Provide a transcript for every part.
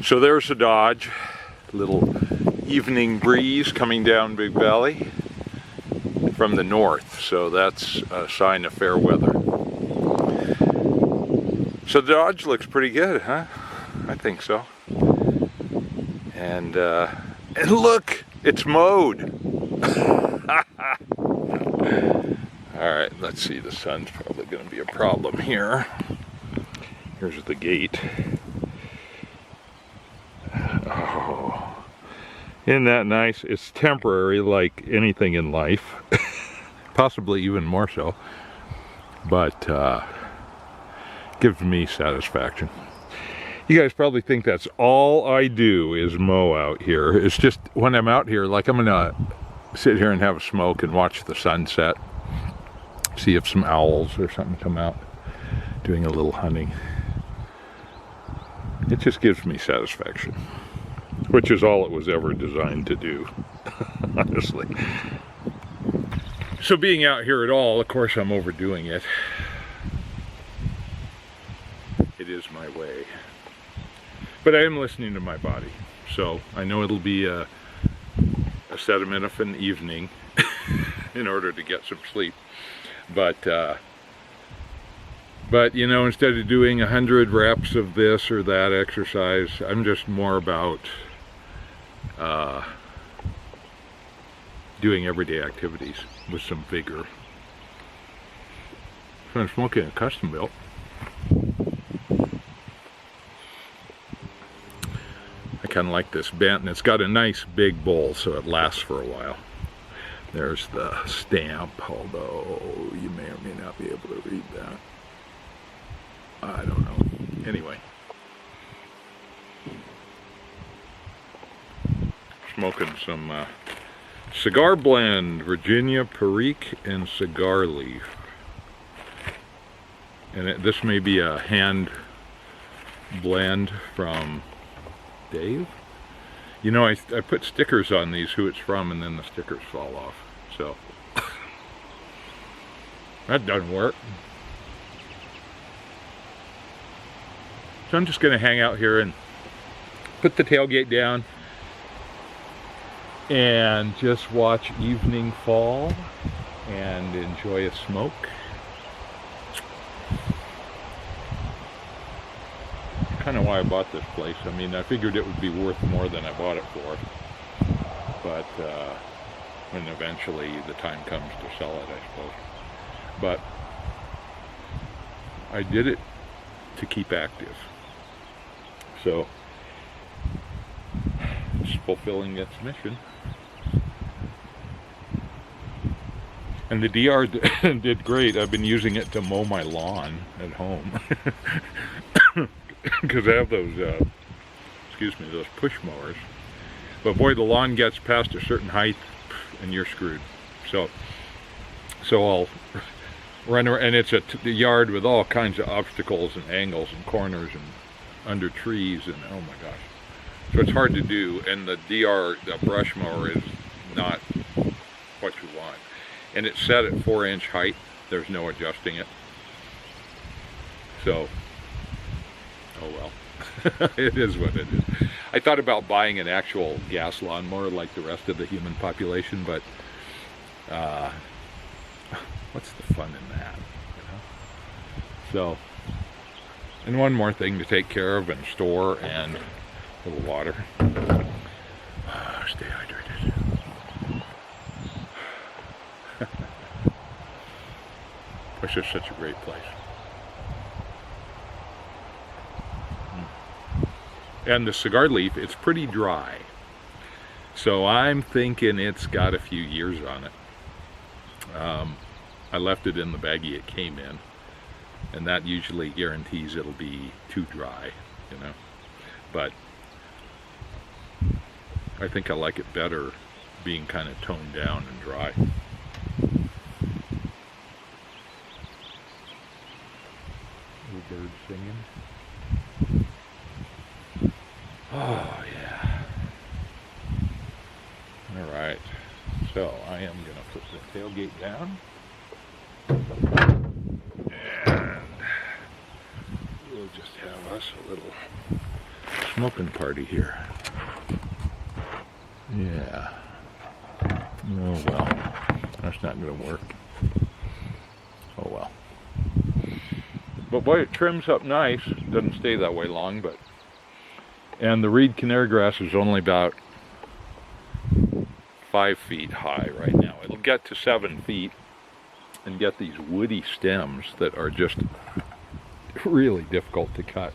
So there's the Dodge, little evening breeze coming down Big Valley from the north, so that's a sign of fair weather. So the Dodge looks pretty good, huh? I think so. And look, it's mowed. Alright, let's see, the sun's probably going to be a problem here. Here's the gate. Oh, isn't that nice? It's temporary like anything in life. Possibly even more so. But gives me satisfaction. You guys probably think that's all I do is mow out here. It's just when I'm out here, like I'm gonna sit here and have a smoke and watch the sunset. See if some owls or something come out, doing a little hunting. It just gives me satisfaction, which is all it was ever designed to do, honestly. So being out here at all, of course I'm overdoing it. It is my way. But I am listening to my body, so I know it'll be a acetaminophen evening in order to get some sleep. But you know, instead of doing 100 reps of this or that exercise, I'm just more about doing everyday activities with some vigor. So I'm smoking a custom built. I kind of like this bent, and it's got a nice big bowl so it lasts for a while. There's the stamp, although you may or may not be able to read that. I don't know. Anyway. Smoking some cigar blend, Virginia Perique and cigar leaf. And this may be a hand blend from Dave. You know, I put stickers on these, who it's from, and then the stickers fall off. So, that doesn't work. So I'm just going to hang out here and put the tailgate down and just watch evening fall and enjoy a smoke. Kind of why I bought this place. I mean, I figured it would be worth more than I bought it for, but when eventually the time comes to sell it, I suppose. But I did it to keep active, so it's fulfilling its mission. And the DR did great. I've been using it to mow my lawn at home. Because I have those, those push mowers. But boy, the lawn gets past a certain height and you're screwed. So I'll run around, and it's a yard with all kinds of obstacles and angles and corners and under trees, and oh my gosh. So it's hard to do, and the brush mower is not what you want. And it's set at 4-inch height. There's no adjusting it. So, oh well. It is what it is. I thought about buying an actual gas lawnmower like the rest of the human population, but what's the fun in that, you know? So, and one more thing to take care of and store, and a little water. Stay hydrated. It's just such a great place. And the cigar leaf, it's pretty dry. So I'm thinking it's got a few years on it. I left it in the baggie it came in, and that usually guarantees it'll be too dry, you know. But I think I like it better being kind of toned down and dry. Little bird singing. Oh yeah. All right. So I am going to put the tailgate down. And we'll just have us a little smoking party here. Yeah. Oh well. That's not going to work. Oh well. But boy, it trims up nice. Doesn't stay that way long, but... And the reed canary grass is only about 5 feet high right now. It'll get to 7 feet and get these woody stems that are just really difficult to cut.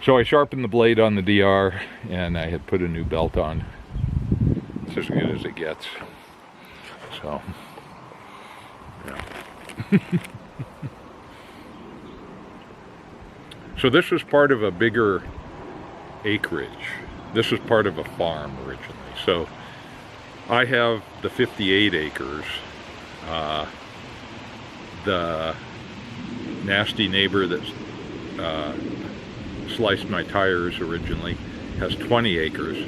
So I sharpened the blade on the DR, and I had put a new belt on. It's as good as it gets. So, yeah. So this was part of a bigger acreage. This was part of a farm originally. So I have the 58 acres. The nasty neighbor that sliced my tires originally has 20 acres.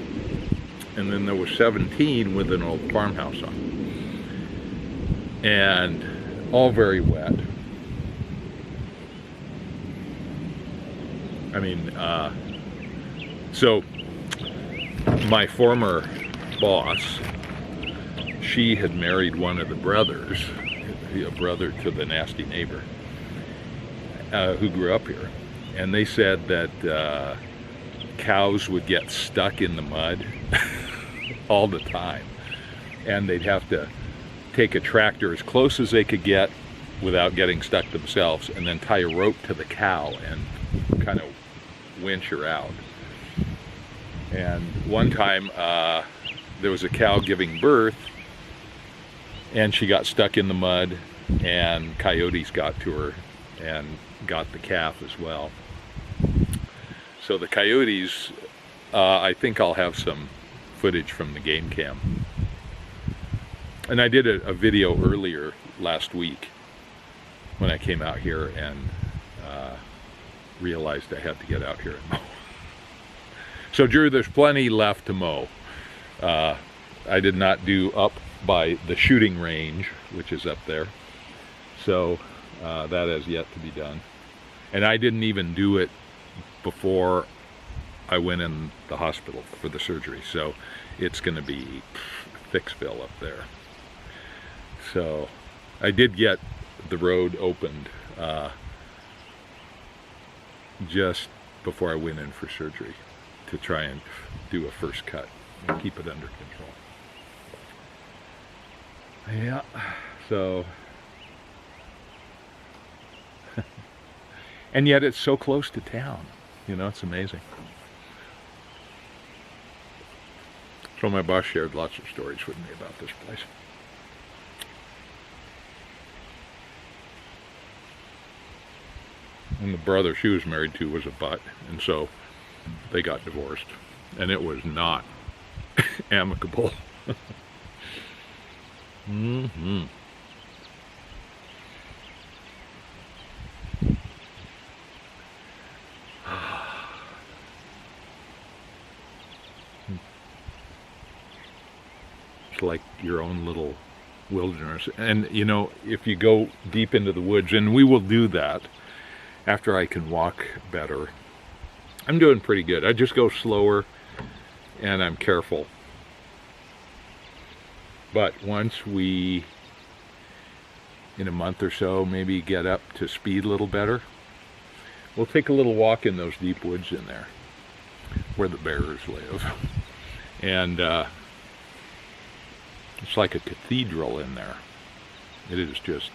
And then there was 17 with an old farmhouse on. And all very wet. I mean, so my former boss, she had married one of the brothers, a brother to the nasty neighbor, who grew up here. And they said that cows would get stuck in the mud all the time. And they'd have to take a tractor as close as they could get without getting stuck themselves, and then tie a rope to the cow and kind of winch her out. And one time there was a cow giving birth, and she got stuck in the mud, and coyotes got to her and got the calf as well. So the coyotes, I think I'll have some footage from the game cam. And I did a video earlier last week when I came out here and realized I had to get out here and mow. So Drew, there's plenty left to mow. I did not do up by the shooting range, which is up there. So that has yet to be done. And I didn't even do it before I went in the hospital for the surgery. So it's going to be Thicksville up there. So I did get the road opened just before I went in for surgery to try and do a first cut and keep it under control. Yeah, so and yet it's so close to town, you know, it's amazing. So my boss shared lots of stories with me about this place. And the brother she was married to was a butt, and so they got divorced, and it was not amicable. Mm-hmm. It's like your own little wilderness. And you know, if you go deep into the woods, and we will do that after I can walk better. I'm doing pretty good. I just go slower and I'm careful. But once we, in a month or so, maybe get up to speed a little better, we'll take a little walk in those deep woods in there where the bears live. And it's like a cathedral in there. It is just,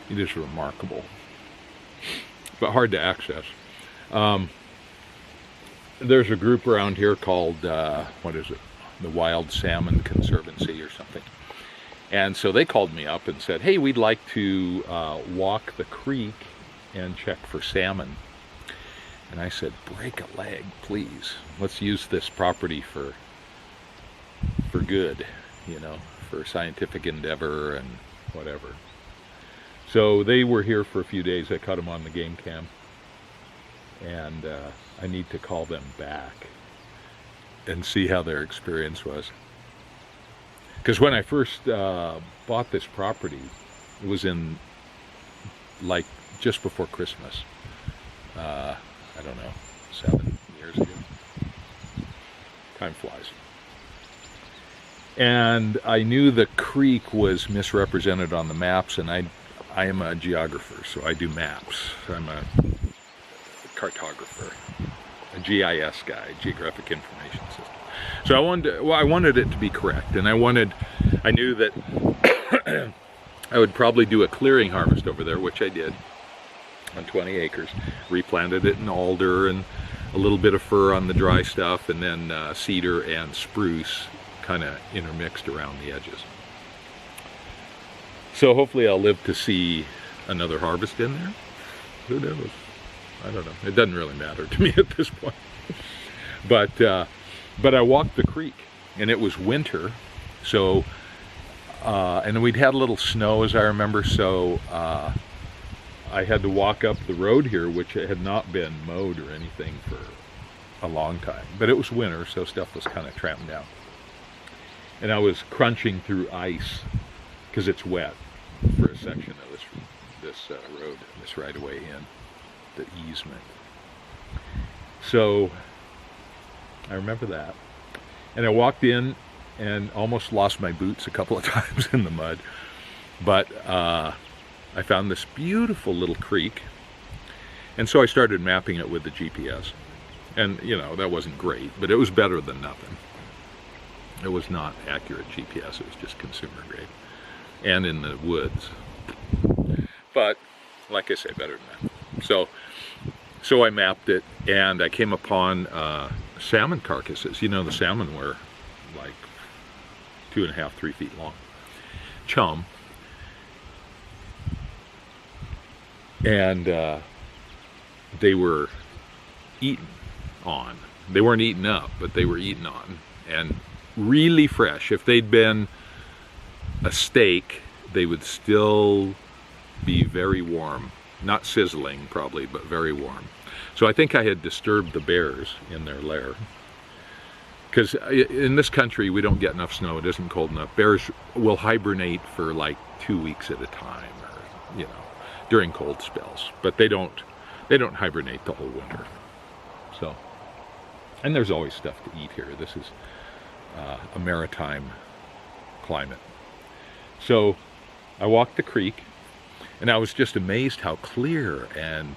it is remarkable, but hard to access. There's a group around here called, what is it? The Wild Salmon Conservancy or something. And so they called me up and said, hey, we'd like to walk the creek and check for salmon. And I said, break a leg, please. Let's use this property for good, you know, for scientific endeavor and whatever. So they were here for a few days. I caught them on the game cam. And I need to call them back and see how their experience was. Because when I first bought this property, it was in, like, just before Christmas. I don't know, 7 years ago. Time flies. And I knew the creek was misrepresented on the maps, and I am a geographer, so I do maps. I'm a cartographer, a GIS guy, Geographic Information System. So I wanted it to be correct, and I knew that I would probably do a clearing harvest over there, which I did on 20 acres. Replanted it in alder and a little bit of fir on the dry stuff, and then cedar and spruce kind of intermixed around the edges. So hopefully I'll live to see another harvest in there. Who knows? I don't know. It doesn't really matter to me at this point. But I walked the creek, and it was winter, so and we'd had a little snow, as I remember, so I had to walk up the road here, which had not been mowed or anything for a long time. But it was winter, so stuff was kind of tramping down. And I was crunching through ice because it's wet for a section of this road, this right-of-way in the easement. So I remember that. And I walked in and almost lost my boots a couple of times in the mud. But I found this beautiful little creek. And so I started mapping it with the GPS. And, you know, that wasn't great, but it was better than nothing. It was not accurate GPS, it was just consumer grade. And in the woods. But, like I say, better than that. So I mapped it, and I came upon salmon carcasses. You know, the salmon were like 2.5, 3 feet long. Chum. And they were eaten on. They weren't eaten up, but they were eaten on. And really fresh. If they'd been a steak, they would still be very warm. Not sizzling, probably, but very warm. So I think I had disturbed the bears in their lair. Because in this country, we don't get enough snow. It isn't cold enough. Bears will hibernate for like 2 weeks at a time, or, you know, during cold spells. But they don't hibernate the whole winter. So, and there's always stuff to eat here. This is a maritime climate. So I walked the creek, and I was just amazed how clear and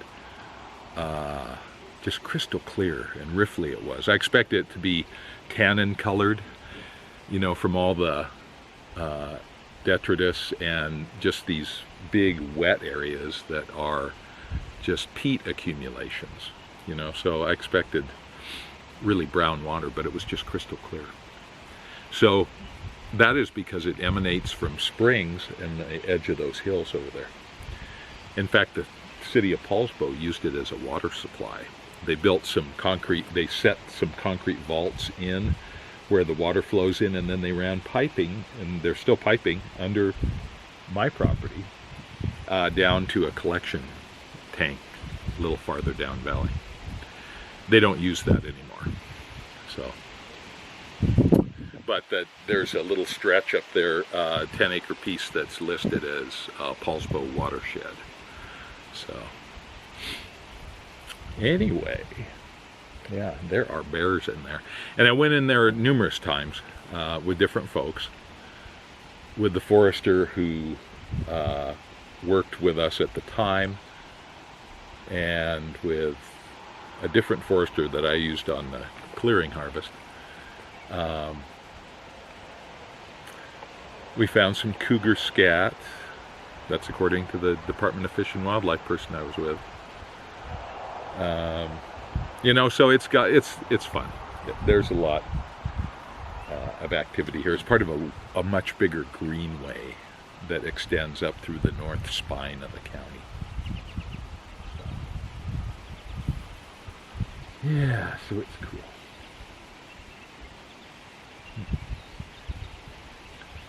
just crystal clear and riffly it was. I expected it to be tannin colored, you know, from all the detritus and just these big wet areas that are just peat accumulations, you know. So I expected really brown water, but it was just crystal clear. So that is because it emanates from springs in the edge of those hills over there. In fact, the city of Paulsbo used it as a water supply. They built some concrete, they set some concrete vaults in where the water flows in, and then they ran piping, and they're still piping under my property down to a collection tank a little farther down valley. They don't use that anymore. So, but there's a little stretch up there, 10-acre piece that's listed as Paulsbo watershed. So, anyway, yeah, there are bears in there. And I went in there numerous times with different folks, with the forester who worked with us at the time, and with a different forester that I used on the clearing harvest. We found some cougar scat. That's according to the Department of Fish and Wildlife person I was with. You know, so it's fun. There's a lot of activity here. It's part of a much bigger greenway that extends up through the north spine of the county. So, yeah, so it's cool.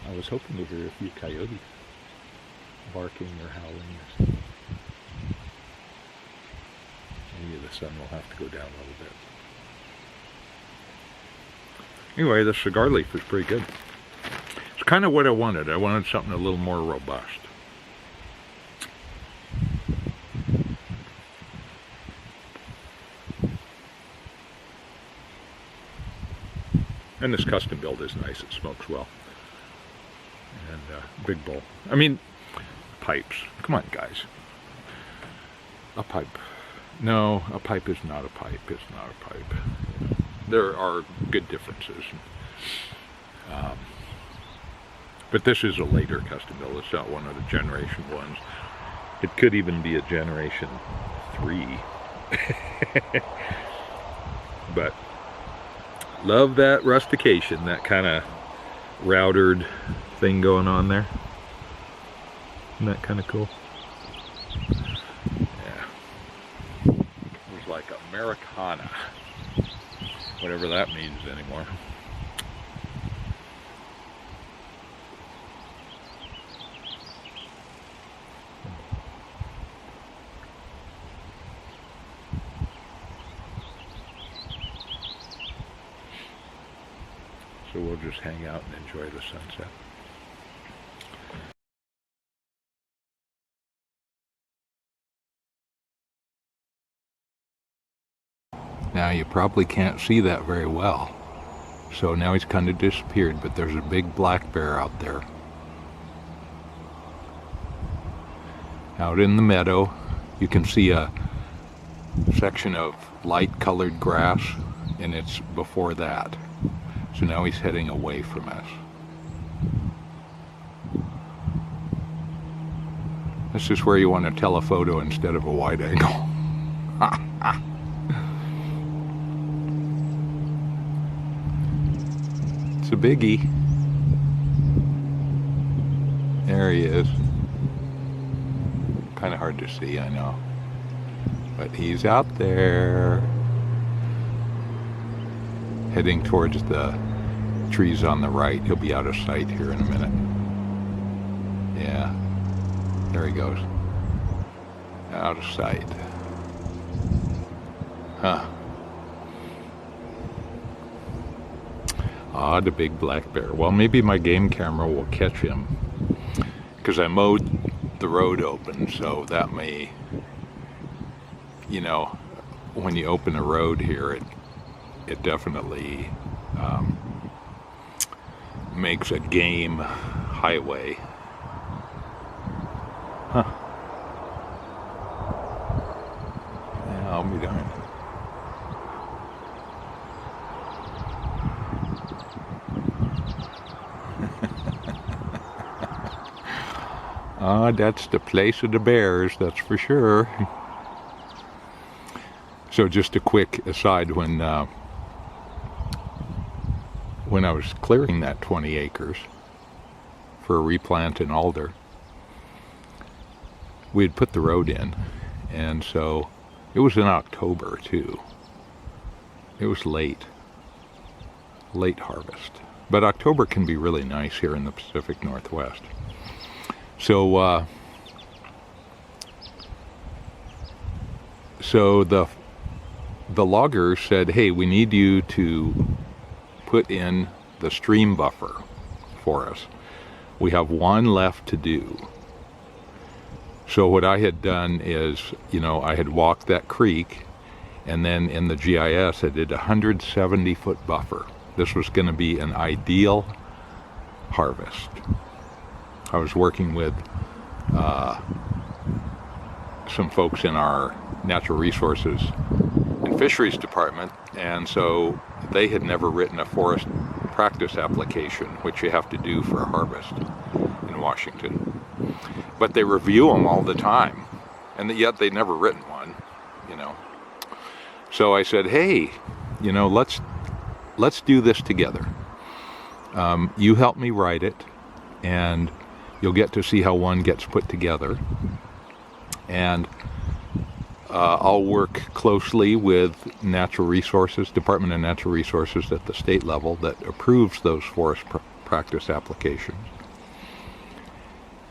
I was hoping to hear a few coyotes barking or howling or something. Maybe the sun will have to go down a little bit. Anyway, the cigar leaf is pretty good. It's kind of what I wanted. I wanted something a little more robust. And this custom build is nice, it smokes well. And big bowl. I mean, pipes. Come on, guys. A pipe. No, a pipe is not a pipe. It's not a pipe. You know, there are good differences. But this is a later custom build. It's not one of the generation ones. It could even be a generation 3. But love that rustication, that kind of routered thing going on there. Isn't that kind of cool? Yeah. It was like Americana. Whatever that means anymore. So we'll just hang out and enjoy the sunset. Now you probably can't see that very well. So now he's kind of disappeared, but there's a big black bear out there. Out in the meadow, you can see a section of light colored grass, and it's before that. So now he's heading away from us. This is where you want a telephoto instead of a wide angle. It's a biggie. There he is. Kind of hard to see, I know. But he's out there. Heading towards the trees on the right. He'll be out of sight here in a minute. Yeah, there he goes. Out of sight. Huh. Ah, the big black bear. Well, maybe my game camera will catch him, because I mowed the road open, so that may, you know, when you open a road here, it definitely makes a game highway. Huh. Yeah, I'll be darned. That's the place of the bears, that's for sure. So just a quick aside, when I was clearing that 20 acres for a replant in alder, we had put the road in, and so it was in October too. It was late harvest, but October can be really nice here in the Pacific Northwest. So the logger said, hey, we need you to put in the stream buffer for us. We have one left to do. So what I had done is, you know, I had walked that creek, and then in the GIS I did a 170-foot buffer. This was going to be an ideal harvest. I was working with some folks in our natural resources and fisheries department, and so they had never written a forest practice application, which you have to do for a harvest in Washington. But they review them all the time, and yet they'd never written one, you know. So I said, hey, you know, let's do this together. You help me write it, and you'll get to see how one gets put together. And I'll work closely with Natural Resources, Department of Natural Resources at the state level that approves those forest practice applications.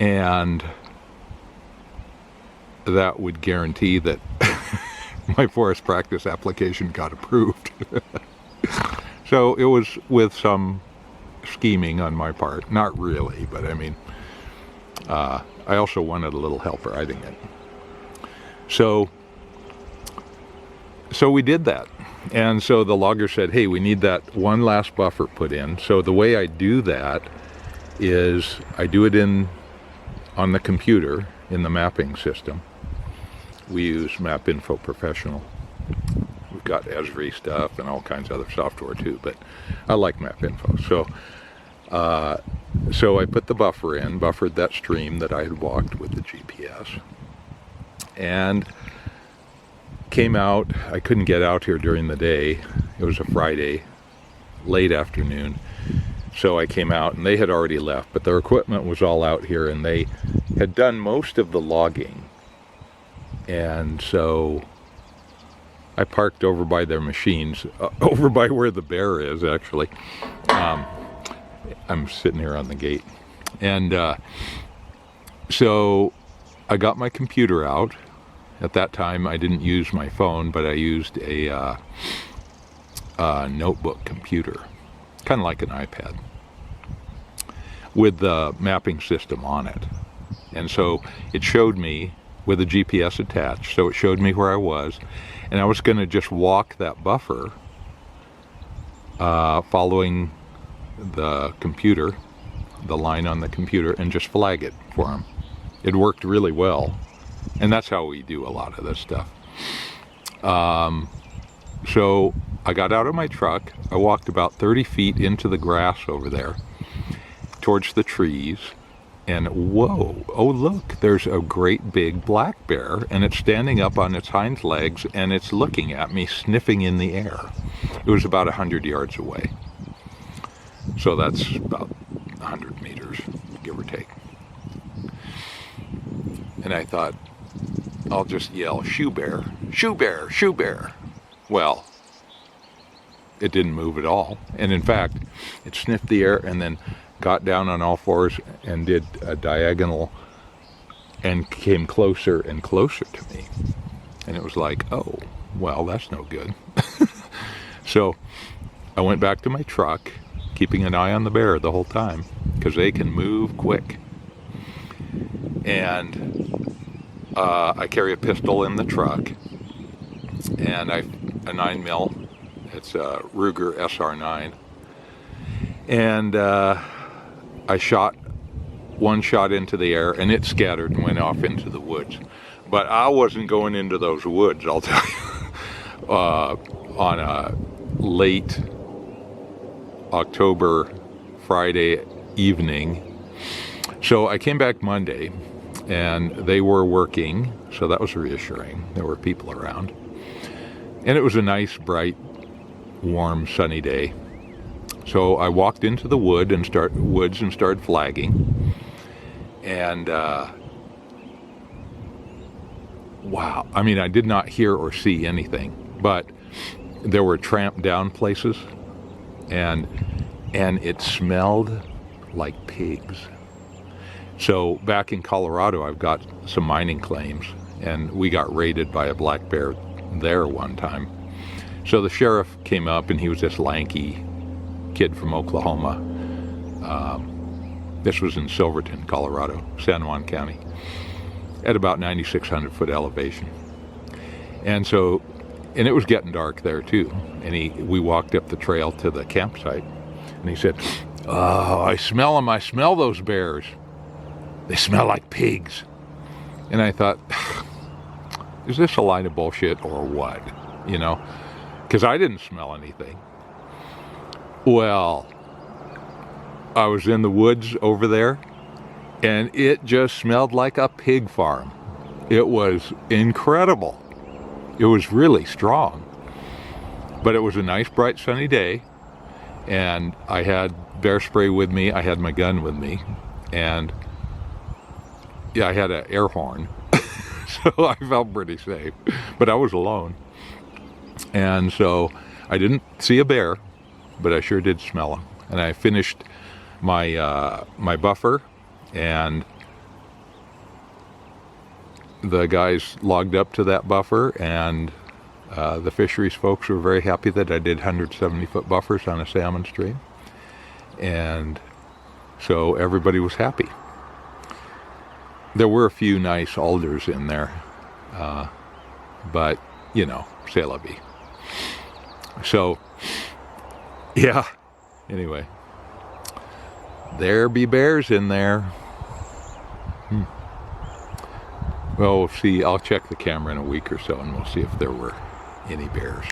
And that would guarantee that my forest practice application got approved. So it was with some scheming on my part. Not really, but I mean, I also wanted a little help writing it. So we did that, And so the logger said, hey, we need that one last buffer put in. So the way I do that is I do it on the computer in the mapping system. We use Map Info Professional. We've got Esri stuff and all kinds of other software too, but I like Map Info. So I put the buffer in, buffered that stream that I had walked with the GPS, and came out. I couldn't get out here during the day. It was a Friday, late afternoon. So I came out, and they had already left, but their equipment was all out here, and they had done most of the logging. And so I parked over by their machines, over by where the bear is, actually. I'm sitting here on the gate. And so I got my computer out. At that time, I didn't use my phone, but I used a notebook computer, kind of like an iPad, with the mapping system on it. And so it showed me with a GPS attached, so it showed me where I was, and I was going to just walk that buffer following the computer, the line on the computer, and just flag it for them. It worked really well, and that's how we do a lot of this stuff. So I got out of my truck. I walked about 30 feet into the grass over there towards the trees, and whoa, oh look, there's a great big black bear, and it's standing up on its hind legs, and it's looking at me, sniffing in the air. It was about 100 yards away. So that's about 100 meters, give or take. And I thought, I'll just yell, "Shoe bear, shoe bear, shoe bear." Well, it didn't move at all. And in fact, it sniffed the air and then got down on all fours and did a diagonal and came closer and closer to me. And it was like, oh, well, that's no good. So I went back to my truck, keeping an eye on the bear the whole time, because they can move quick. And I carry a pistol in the truck, and a 9mm. It's a Ruger SR9. And I shot one shot into the air, and it scattered and went off into the woods. But I wasn't going into those woods, I'll tell you. On a late October Friday evening. So I came back Monday, and they were working, so that was reassuring. There were people around. And it was a nice, bright, warm, sunny day. So I walked into the woods and started flagging. And wow, I mean, I did not hear or see anything, but there were tramped down places, and it smelled like pigs. So back in Colorado, I've got some mining claims, and we got raided by a black bear there one time. So the sheriff came up, and he was this lanky kid from Oklahoma. This was in Silverton, Colorado, San Juan County, at about 9,600 foot elevation. And it was getting dark there too. And we walked up the trail to the campsite, and he said, "Oh, I smell them. I smell those bears. They smell like pigs." And I thought, is this a line of bullshit or what? You know, because I didn't smell anything. Well, I was in the woods over there, and it just smelled like a pig farm. It was incredible. It was really strong. But it was a nice, bright, sunny day, and I had bear spray with me. I had my gun with me, and yeah, I had an air horn, so I felt pretty safe. But I was alone, and so I didn't see a bear, but I sure did smell them. And I finished my my buffer, and the guys logged up to that buffer, and the fisheries folks were very happy that I did 170-foot buffers on a salmon stream. And so everybody was happy. There were a few nice alders in there, but, you know, c'est la vie. So, yeah, anyway, there be bears in there. Well, we'll see. I'll check the camera in a week or so and we'll see if there were any bears.